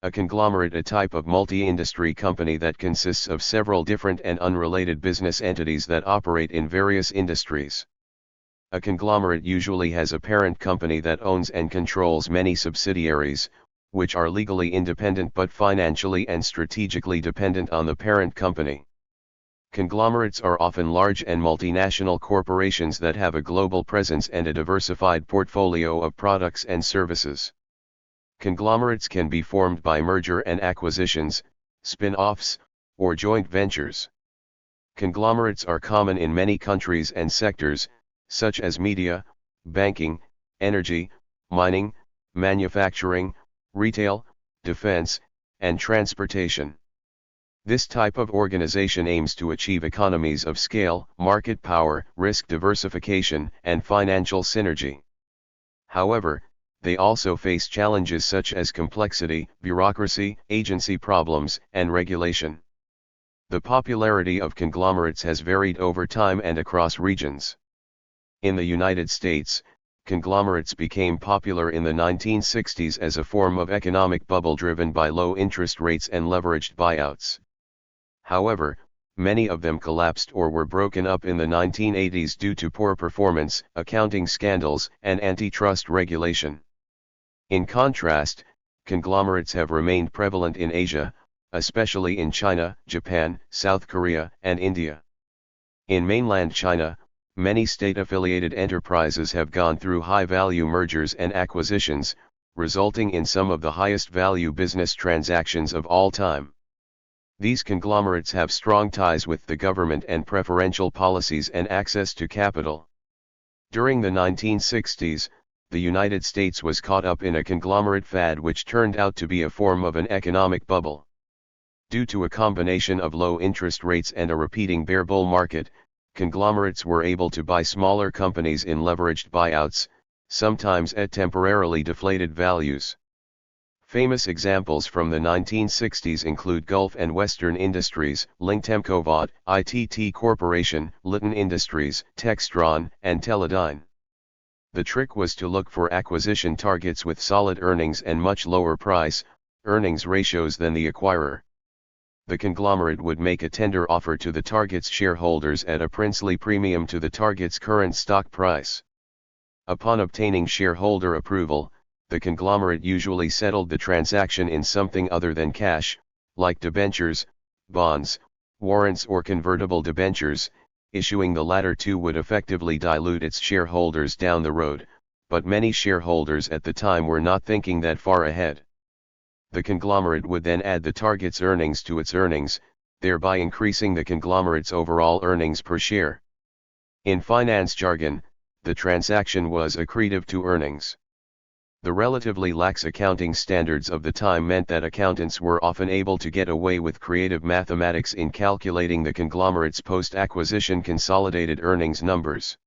A conglomerate, a type of multi-industry company that consists of several different and unrelated business entities that operate in various industries. A conglomerate usually has a parent company that owns and controls many subsidiaries, which are legally independent but financially and strategically dependent on the parent company. Conglomerates are often large and multinational corporations that have a global presence and a diversified portfolio of products and services. Conglomerates can be formed by merger and acquisitions, spin-offs, or joint ventures. Conglomerates are common in many countries and sectors, such as media, banking, energy, mining, manufacturing, retail, defense, and transportation. This type of organization aims to achieve economies of scale, market power, risk diversification, and financial synergy. However, they also face challenges such as complexity, bureaucracy, agency problems, and regulation. The popularity of conglomerates has varied over time and across regions. In the United States, conglomerates became popular in the 1960s as a form of economic bubble driven by low interest rates and leveraged buyouts. However, many of them collapsed or were broken up in the 1980s due to poor performance, accounting scandals, and antitrust regulation. In contrast, conglomerates have remained prevalent in Asia, especially in China, Japan, South Korea, and India. In mainland China, many state-affiliated enterprises have gone through high-value mergers and acquisitions, resulting in some of the highest-value business transactions of all time. These conglomerates have strong ties with the government and preferential policies and access to capital. During the 1960s, the United States was caught up in a conglomerate fad which turned out to be a form of an economic bubble. Due to a combination of low interest rates and a repeating bear bull market, conglomerates were able to buy smaller companies in leveraged buyouts, sometimes at temporarily deflated values. Famous examples from the 1960s include Gulf and Western Industries, Lingtemcovod, ITT Corporation, Litton Industries, Textron, and Teledyne. The trick was to look for acquisition targets with solid earnings and much lower price-earnings ratios than the acquirer. The conglomerate would make a tender offer to the target's shareholders at a princely premium to the target's current stock price. Upon obtaining shareholder approval, the conglomerate usually settled the transaction in something other than cash, like debentures, bonds, warrants or convertible debentures. Issuing the latter two would effectively dilute its shareholders down the road, but many shareholders at the time were not thinking that far ahead. The conglomerate would then add the target's earnings to its earnings, thereby increasing the conglomerate's overall earnings per share. In finance jargon, the transaction was accretive to earnings. The relatively lax accounting standards of the time meant that accountants were often able to get away with creative mathematics in calculating the conglomerate's post-acquisition consolidated earnings numbers.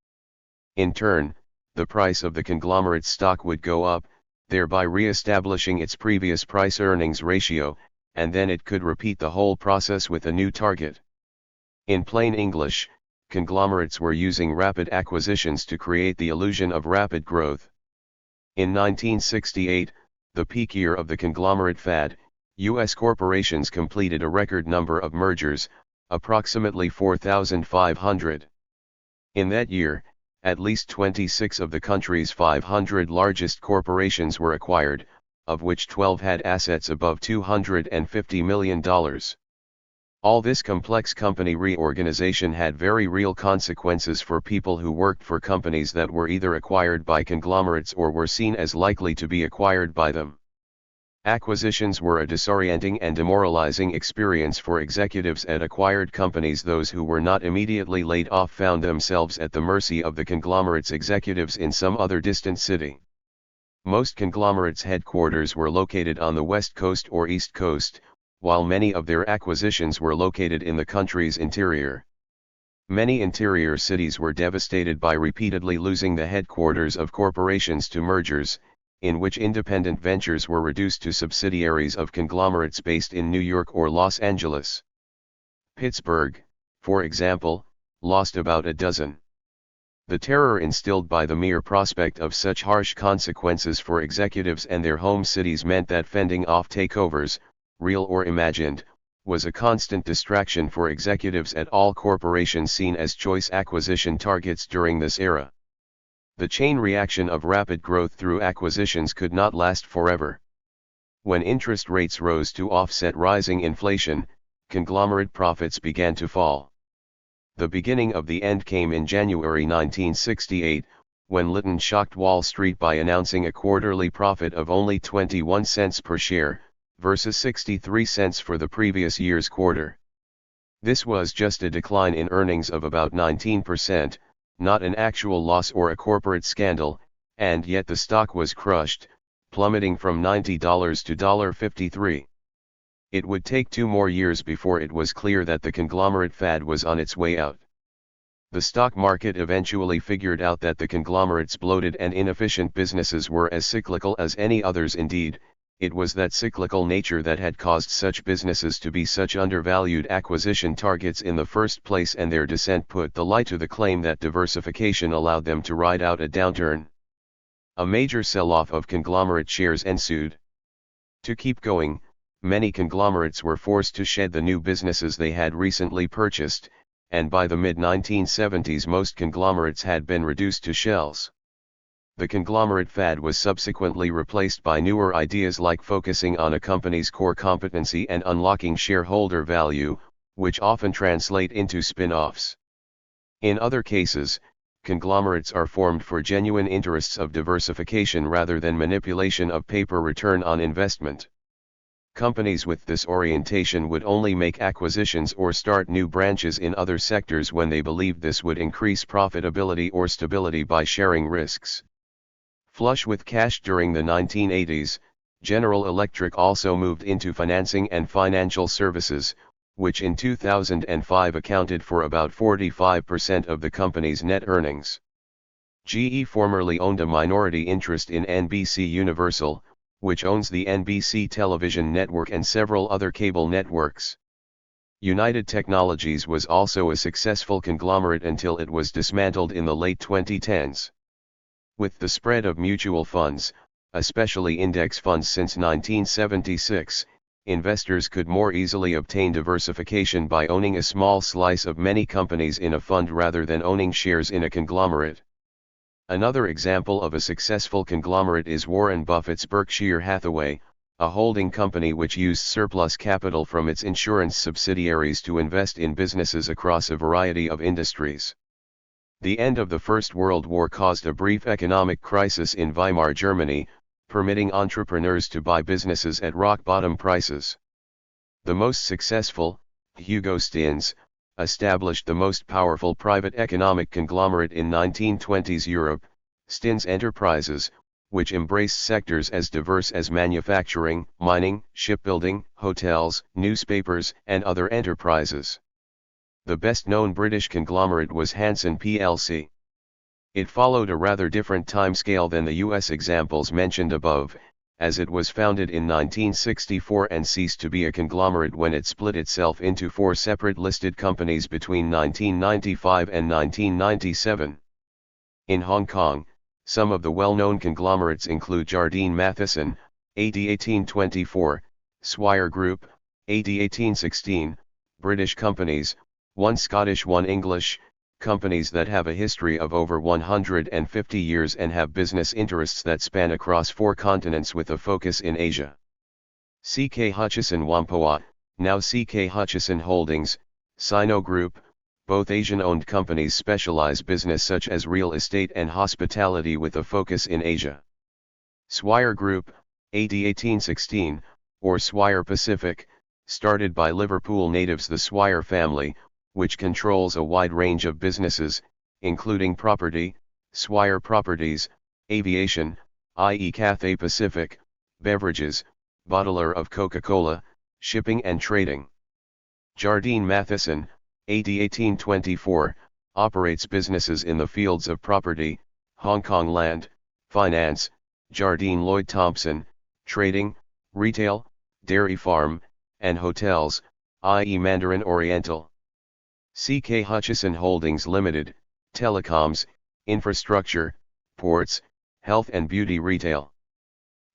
In turn, the price of the conglomerate's stock would go up, thereby re-establishing its previous price-earnings ratio, and then it could repeat the whole process with a new target. In plain English, conglomerates were using rapid acquisitions to create the illusion of rapid growth. In 1968, the peak year of the conglomerate fad, U.S. corporations completed a record number of mergers, approximately 4,500. In that year, at least 26 of the country's 500 largest corporations were acquired, of which 12 had assets above $250 million. All this complex company reorganization had very real consequences for people who worked for companies that were either acquired by conglomerates or were seen as likely to be acquired by them. Acquisitions were a disorienting and demoralizing experience for executives at acquired companies. Those who were not immediately laid off found themselves at the mercy of the conglomerate's executives in some other distant city. Most conglomerates' headquarters were located on the West Coast or East Coast, while many of their acquisitions were located in the country's interior. Many interior cities were devastated by repeatedly losing the headquarters of corporations to mergers, in which independent ventures were reduced to subsidiaries of conglomerates based in New York or Los Angeles. Pittsburgh, for example, lost about a dozen. The terror instilled by the mere prospect of such harsh consequences for executives and their home cities meant that fending off takeovers, real or imagined, was a constant distraction for executives at all corporations seen as choice acquisition targets during this era. The chain reaction of rapid growth through acquisitions could not last forever. When interest rates rose to offset rising inflation, conglomerate profits began to fall. The beginning of the end came in January 1968, when Litton shocked Wall Street by announcing a quarterly profit of only 21 cents per share, versus 63 cents for the previous year's quarter. This was just a decline in earnings of about 19%, not an actual loss or a corporate scandal, and yet the stock was crushed, plummeting from $90 to $53. It would take 2 more years before it was clear that the conglomerate fad was on its way out. The stock market eventually figured out that the conglomerate's bloated and inefficient businesses were as cyclical as any others. Indeed, it was that cyclical nature that had caused such businesses to be such undervalued acquisition targets in the first place, and their descent put the lie to the claim that diversification allowed them to ride out a downturn. A major sell-off of conglomerate shares ensued. To keep going, many conglomerates were forced to shed the new businesses they had recently purchased, and by the mid-1970s most conglomerates had been reduced to shells. The conglomerate fad was subsequently replaced by newer ideas like focusing on a company's core competency and unlocking shareholder value, which often translate into spin-offs. In other cases, conglomerates are formed for genuine interests of diversification rather than manipulation of paper return on investment. Companies with this orientation would only make acquisitions or start new branches in other sectors when they believed this would increase profitability or stability by sharing risks. Flush with cash during the 1980s, General Electric also moved into financing and financial services, which in 2005 accounted for about 45% of the company's net earnings. GE formerly owned a minority interest in NBC Universal, which owns the NBC television network and several other cable networks. United Technologies was also a successful conglomerate until it was dismantled in the late 2010s. With the spread of mutual funds, especially index funds since 1976, investors could more easily obtain diversification by owning a small slice of many companies in a fund rather than owning shares in a conglomerate. Another example of a successful conglomerate is Warren Buffett's Berkshire Hathaway, a holding company which used surplus capital from its insurance subsidiaries to invest in businesses across a variety of industries. The end of the First World War caused a brief economic crisis in Weimar Germany, permitting entrepreneurs to buy businesses at rock-bottom prices. The most successful, Hugo Stinnes, established the most powerful private economic conglomerate in 1920s Europe, Stinnes Enterprises, which embraced sectors as diverse as manufacturing, mining, shipbuilding, hotels, newspapers, and other enterprises. The best-known British conglomerate was Hanson plc. It followed a rather different timescale than the US examples mentioned above, as it was founded in 1964 and ceased to be a conglomerate when it split itself into 4 separate listed companies between 1995 and 1997. In Hong Kong, some of the well-known conglomerates include Jardine Matheson, AD 1824, Swire Group, AD 1816, British companies, one Scottish, one English, companies that have a history of over 150 years and have business interests that span across 4 continents with a focus in Asia. CK Hutchison Whampoa, now CK Hutchison Holdings, Sino Group, both Asian-owned companies specialize business such as real estate and hospitality with a focus in Asia. Swire Group, AD 1816, or Swire Pacific, started by Liverpool natives the Swire family, which controls a wide range of businesses, including property, Swire Properties, aviation, i.e. Cathay Pacific, beverages, bottler of Coca-Cola, shipping and trading. Jardine Matheson, AD 1824, operates businesses in the fields of property, Hong Kong land, finance, Jardine Lloyd Thompson, trading, retail, dairy farm, and hotels, i.e. Mandarin Oriental. CK Hutchison Holdings Limited, telecoms, infrastructure, ports, health and beauty retail,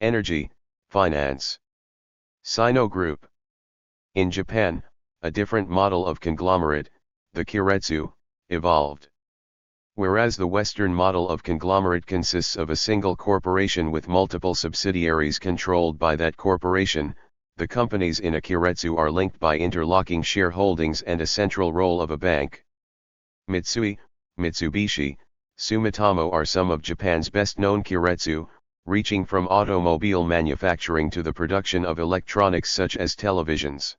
energy, finance. Sino Group. In Japan, a different model of conglomerate, the keiretsu, evolved. Whereas the Western model of conglomerate consists of a single corporation with multiple subsidiaries controlled by that corporation, the companies in a keiretsu are linked by interlocking shareholdings and a central role of a bank. Mitsui, Mitsubishi, Sumitomo are some of Japan's best-known keiretsu, reaching from automobile manufacturing to the production of electronics such as televisions.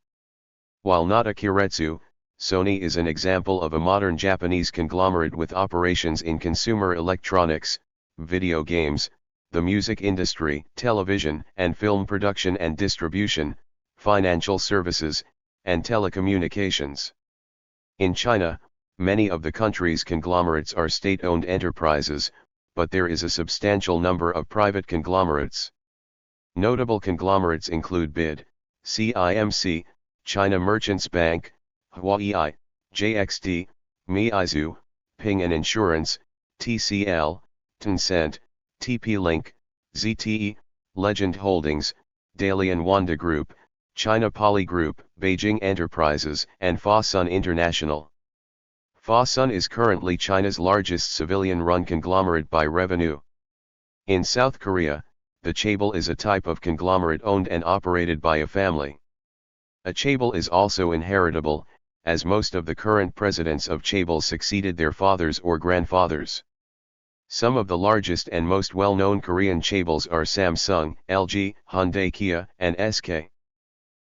While not a keiretsu, Sony is an example of a modern Japanese conglomerate with operations in consumer electronics, video games, the music industry, television and film production and distribution, financial services, and telecommunications. In China, many of the country's conglomerates are state-owned enterprises, but there is a substantial number of private conglomerates. Notable conglomerates include BID, CIMC, China Merchants Bank, Huawei, JXD, Meizu, Ping An Insurance, TCL, Tencent, TP-Link, ZTE, Legend Holdings, Dalian Wanda Group, China Poly Group, Beijing Enterprises, and Fosun International. Fosun is currently China's largest civilian-run conglomerate by revenue. In South Korea, the chaebol is a type of conglomerate owned and operated by a family. A chaebol is also inheritable, as most of the current presidents of chaebol succeeded their fathers or grandfathers. Some of the largest and most well-known Korean chaebols are Samsung, LG, Hyundai, Kia, and SK.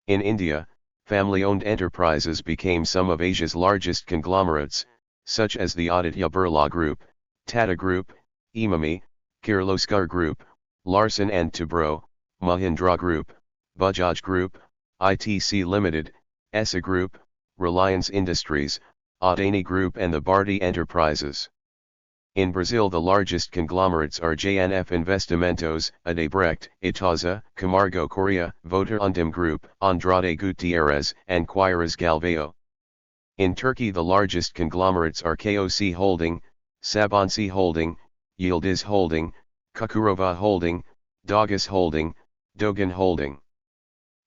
In India, family-owned enterprises became some of Asia's largest conglomerates, such as the Aditya Birla Group, Tata Group, Emami, Kirloskar Group, Larsen & Toubro, Mahindra Group, Bajaj Group, ITC Limited, ESA Group, Reliance Industries, Adani Group and the Bharti Enterprises. In Brazil the largest conglomerates are JNF Investimentos, Odebrecht, Itaúsa, Camargo Correa, Votorantim Group, Andrade Gutierrez, and Quiras Galvao. In Turkey the largest conglomerates are KOC Holding, Sabancı Holding, Yildiz Holding, Cukurova Holding, Dogus Holding, Dogan Holding.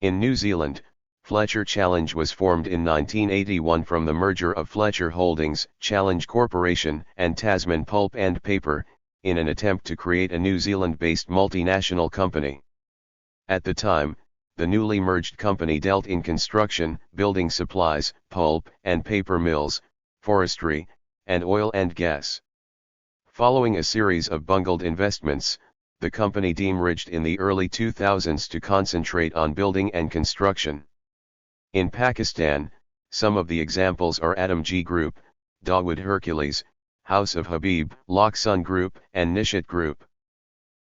In New Zealand, Fletcher Challenge was formed in 1981 from the merger of Fletcher Holdings, Challenge Corporation, and Tasman Pulp and Paper, in an attempt to create a New Zealand-based multinational company. At the time, the newly merged company dealt in construction, building supplies, pulp and paper mills, forestry, and oil and gas. Following a series of bungled investments, the company demerged in the early 2000s to concentrate on building and construction. In Pakistan, some of the examples are Adamji Group, Dawood Hercules, House of Habib, Loksun Group, and Nishit Group.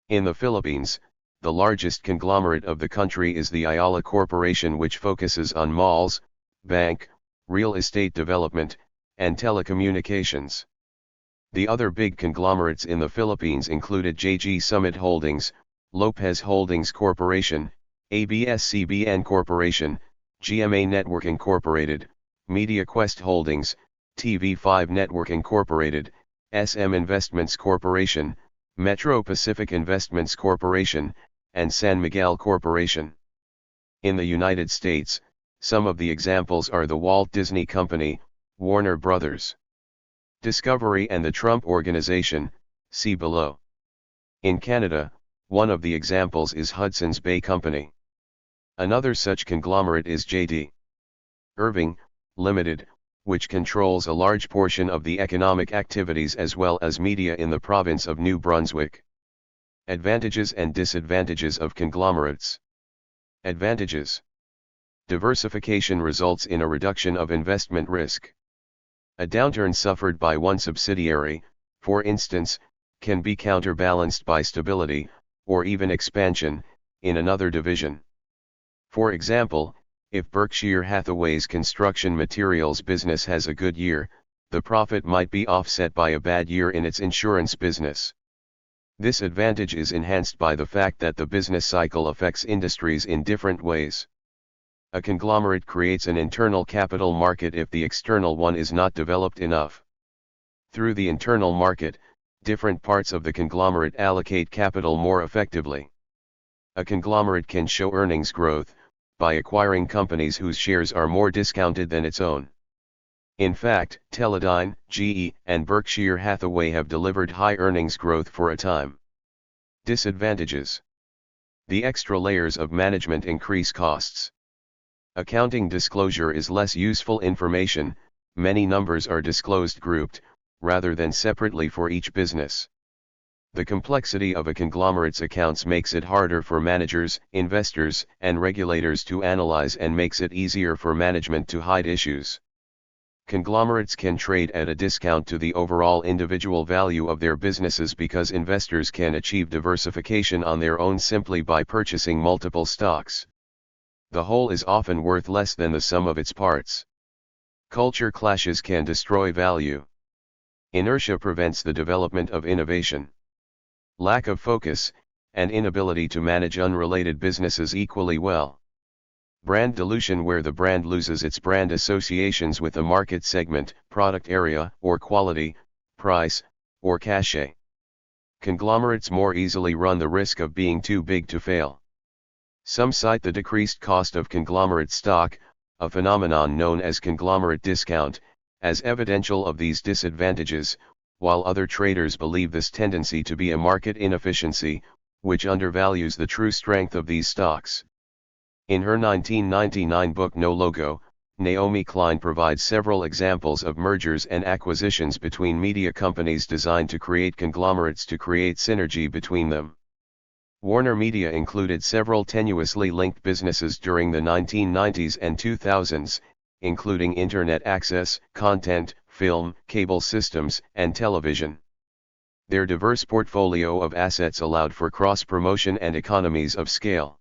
In the Philippines, the largest conglomerate of the country is the Ayala Corporation, which focuses on malls, bank, real estate development, and telecommunications. The other big conglomerates in the Philippines included JG Summit Holdings, Lopez Holdings Corporation, ABS-CBN Corporation, GMA Network Incorporated, MediaQuest Holdings, TV5 Network Incorporated, SM Investments Corporation, Metro Pacific Investments Corporation, and San Miguel Corporation. In the United States, some of the examples are the Walt Disney Company, Warner Brothers Discovery and the Trump Organization, see below. In Canada, one of the examples is Hudson's Bay Company. Another such conglomerate is J.D. Irving, Limited, which controls a large portion of the economic activities as well as media in the province of New Brunswick. Advantages and disadvantages of conglomerates. Advantages. Diversification results in a reduction of investment risk. A downturn suffered by one subsidiary, for instance, can be counterbalanced by stability, or even expansion, in another division. For example, if Berkshire Hathaway's construction materials business has a good year, the profit might be offset by a bad year in its insurance business. This advantage is enhanced by the fact that the business cycle affects industries in different ways. A conglomerate creates an internal capital market if the external one is not developed enough. Through the internal market, different parts of the conglomerate allocate capital more effectively. A conglomerate can show earnings growth by acquiring companies whose shares are more discounted than its own. In fact, Teledyne, GE, and Berkshire Hathaway have delivered high earnings growth for a time. Disadvantages: the extra layers of management increase costs. Accounting disclosure is less useful information, many numbers are disclosed grouped, rather than separately for each business. The complexity of a conglomerate's accounts makes it harder for managers, investors, and regulators to analyze and makes it easier for management to hide issues. Conglomerates can trade at a discount to the overall individual value of their businesses because investors can achieve diversification on their own simply by purchasing multiple stocks. The whole is often worth less than the sum of its parts. Culture clashes can destroy value. Inertia prevents the development of innovation. Lack of focus, and inability to manage unrelated businesses equally well. Brand dilution, where the brand loses its brand associations with a market segment, product area, or quality, price, or cachet. Conglomerates more easily run the risk of being too big to fail. Some cite the decreased cost of conglomerate stock, a phenomenon known as conglomerate discount, as evidential of these disadvantages, while other traders believe this tendency to be a market inefficiency, which undervalues the true strength of these stocks. In her 1999 book No Logo, Naomi Klein provides several examples of mergers and acquisitions between media companies designed to create conglomerates to create synergy between them. Warner Media included several tenuously linked businesses during the 1990s and 2000s, including internet access, content, film, cable systems, and television. Their diverse portfolio of assets allowed for cross-promotion and economies of scale.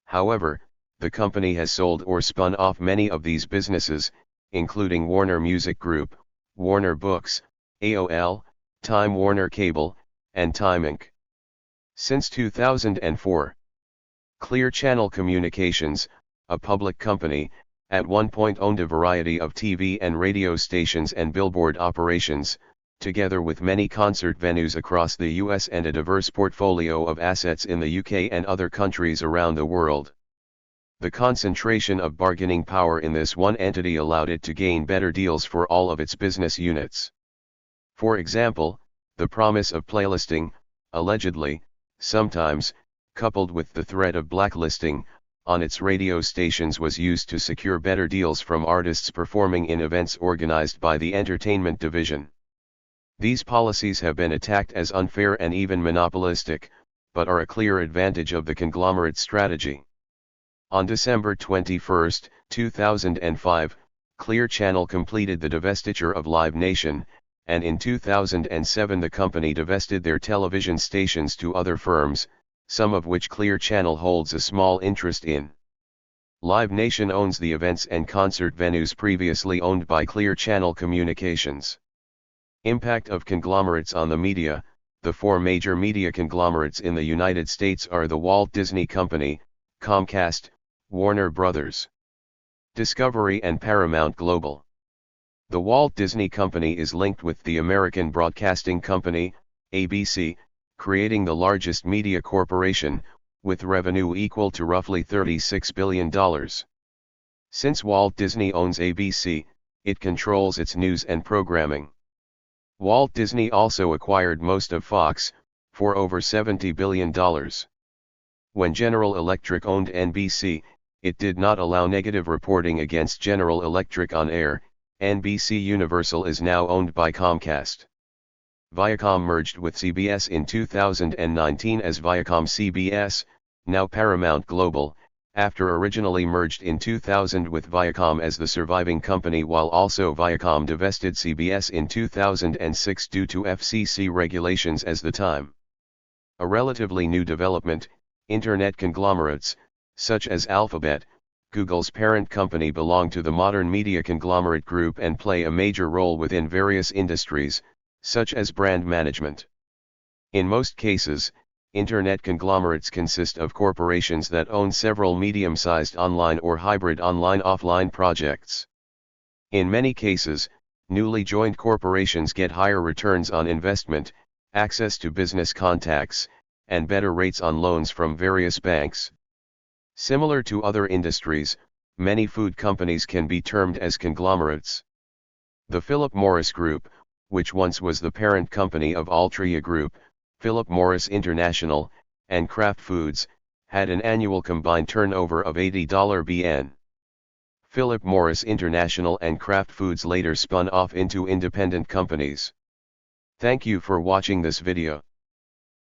However, the company has sold or spun off many of these businesses, including Warner Music Group, Warner Books, AOL, Time Warner Cable, and Time Inc. Since 2004. Clear Channel Communications, a public company, at one point owned a variety of TV and radio stations and billboard operations, together with many concert venues across the US and a diverse portfolio of assets in the UK and other countries around the world. The concentration of bargaining power in this one entity allowed it to gain better deals for all of its business units. For example, the promise of playlisting, allegedly, sometimes, coupled with the threat of blacklisting, on its radio stations was used to secure better deals from artists performing in events organized by the entertainment division. These policies have been attacked as unfair and even monopolistic, but are a clear advantage of the conglomerate strategy. On December 21, 2005, Clear Channel completed the divestiture of Live Nation, and in 2007 the company divested their television stations to other firms, some of which Clear Channel holds a small interest in. Live Nation owns the events and concert venues previously owned by Clear Channel Communications. Impact of conglomerates on the media. The four major media conglomerates in the United States are the Walt Disney Company, Comcast, Warner Brothers, Discovery, and Paramount Global. The Walt Disney Company is linked with the American Broadcasting Company, ABC, creating the largest media corporation, with revenue equal to roughly $36 billion. Since Walt Disney owns ABC, it controls its news and programming. Walt Disney also acquired most of Fox, for over $70 billion. When General Electric owned NBC, it did not allow negative reporting against General Electric on air. NBC Universal is now owned by Comcast. Viacom merged with CBS in 2019 as Viacom-CBS, now Paramount Global, after originally merged in 2000 with Viacom as the surviving company, while also Viacom divested CBS in 2006 due to FCC regulations as the time. A relatively new development, internet conglomerates, such as Alphabet, Google's parent company, belong to the modern media conglomerate group and play a major role within various industries, such as brand management. In most cases, internet conglomerates consist of corporations that own several medium-sized online or hybrid online-offline projects. In many cases, newly joined corporations get higher returns on investment, access to business contacts, and better rates on loans from various banks. Similar to other industries, many food companies can be termed as conglomerates. The Philip Morris Group, which once was the parent company of Altria Group, Philip Morris International, and Kraft Foods, had an annual combined turnover of $80 billion. Philip Morris International and Kraft Foods later spun off into independent companies. Thank you for watching this video.